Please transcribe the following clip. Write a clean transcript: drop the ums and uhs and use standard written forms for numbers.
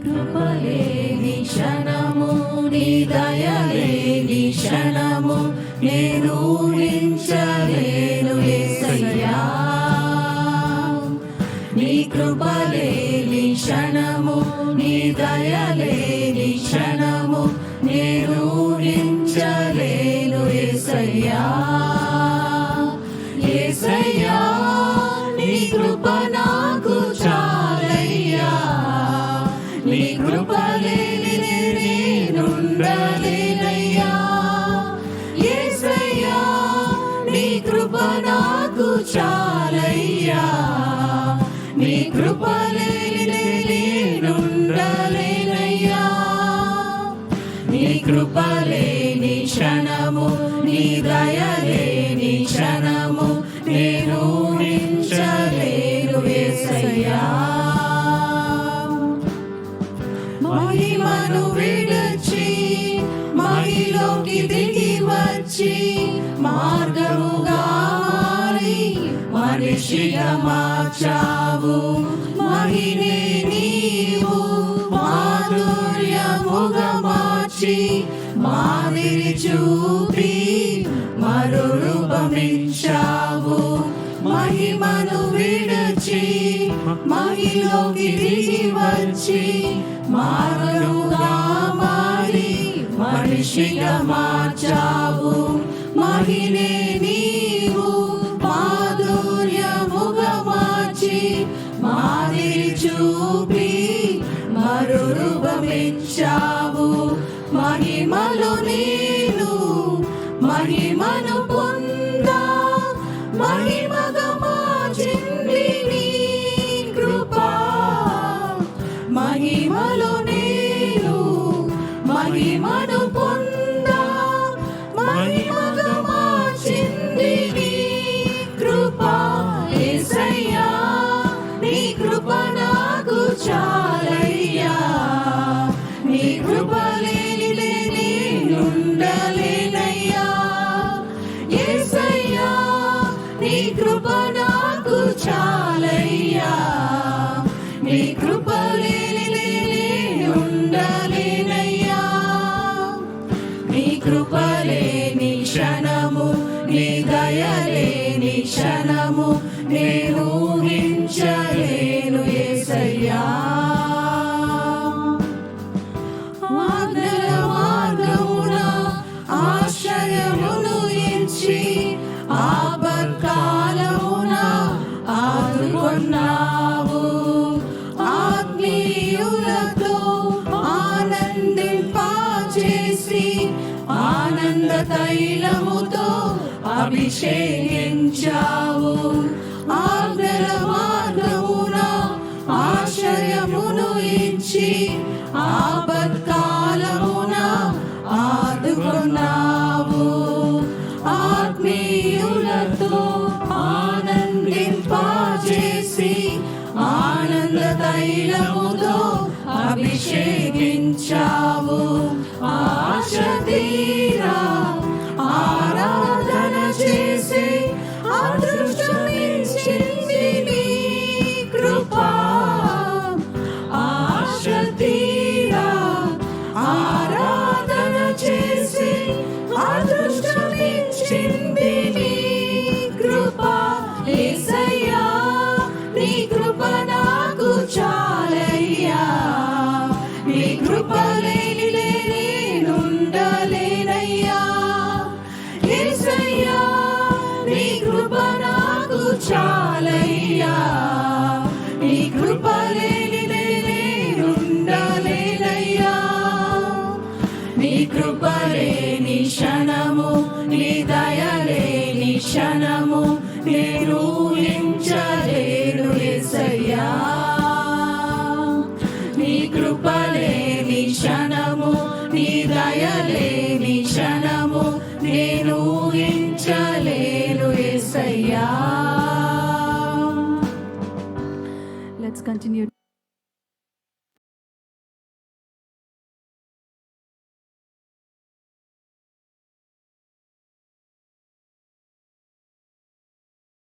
కృపలేని క్షణము, నీ దయలేని క్షణము నేను ఊహించలేను యేసయ్యా. నీ కృపలేని క్షణము, నీ దయలేని క్షణము నేను ఊహించలేను యేసయ్యా. యేసయ్యా నీ కృప నాకు చాలయ్యా, నీ కృప లేని నేనుండలేనయ్యా. యేసయ్యా నీ కృప నాకు చాలయ్యా, నీ కృప లేని నేనుండలేనయ్యా. నీ కృప లేని క్షణము, నీ దయ లేని క్షణము నేను ఊహించలేను యేసయ్యా. మహిమను విడిచి మహిలోకి దిగి వచ్చి మార్గముగా మారి మనిషిగా మార్చావు. మహినే నీవు మాధుర్యముగా మార్చి మాదిరి చూపి మరో రూపమిచ్చావు. మహిమను విడిచి మహిలోకి దిగి వచ్చి మార్గముగా మారి మనిషిగా మార్చావు. మహినే నీవు మాధుర్యముగా మార్చి మాదిరి చూపి మరో రూపమిచ్చావు. మహిమలో నేను మహిమను పొందా, మహిమగా మార్చింది నీ కృపా. మహిమలో నేను మహిమను పొందా, మహిమగా మార్చింది నీ కృపా. యేసయ్యా నీ కృప నాకు చాలయ్యా, నీ కృప లేని నేనుండలేనయ్యా. యేసయ్యా నీ కృప నాకు చాలయ్యా, నీ కృప లేని నేనుండలేనయ్యా. నీ కృప లేని క్షణము, నీ దయ లేని క్షణము నేను ఊహించలేను యేసయ్యా. ఆజ్ఞల మార్గమున ఆశ్రయమును ఇచ్చి ఆపత్కాలమున ఆదుకొన్నావు. ఆత్మీయులతో ఆనందింపచేసి ఆనంద తైలముతో అభిషేకించావు. ఆజ్ఞల మార్గమున ఆశ్రయమును ఇచ్చి ఆపత్కాలమున ఆదుకొన్నావు. ఆత్మీయులతో ఆనందింపచేసి ఆనంద తైలముతో అభిషేకించావు. ఆశ తీరా ఆరాధన చేసి అదృష్టమిచ్చింది నీ కృపా. ఆశ తీరా ఆరాధన చేసి అదృష్టమిచ్చింది నీ కృపా. యేసయ్యా నీ కృప నాకు చాలయ్యా, నీ కృప లేని నేనుండలేనయ్యా. యేసయ్యా నీ కృప నాకు చాలయ్యా, నీ కృప లేని నేనుండలేనయ్యా. నీ కృప లేని క్షణము, నీ దయ లేని క్షణము నేను ఊహించలేను యేసయ్యా. నీ కృప లేని క్షణము, నీ దయ లేని క్షణము నేను ఊహించలేను యేసయ్యా. Let's continue.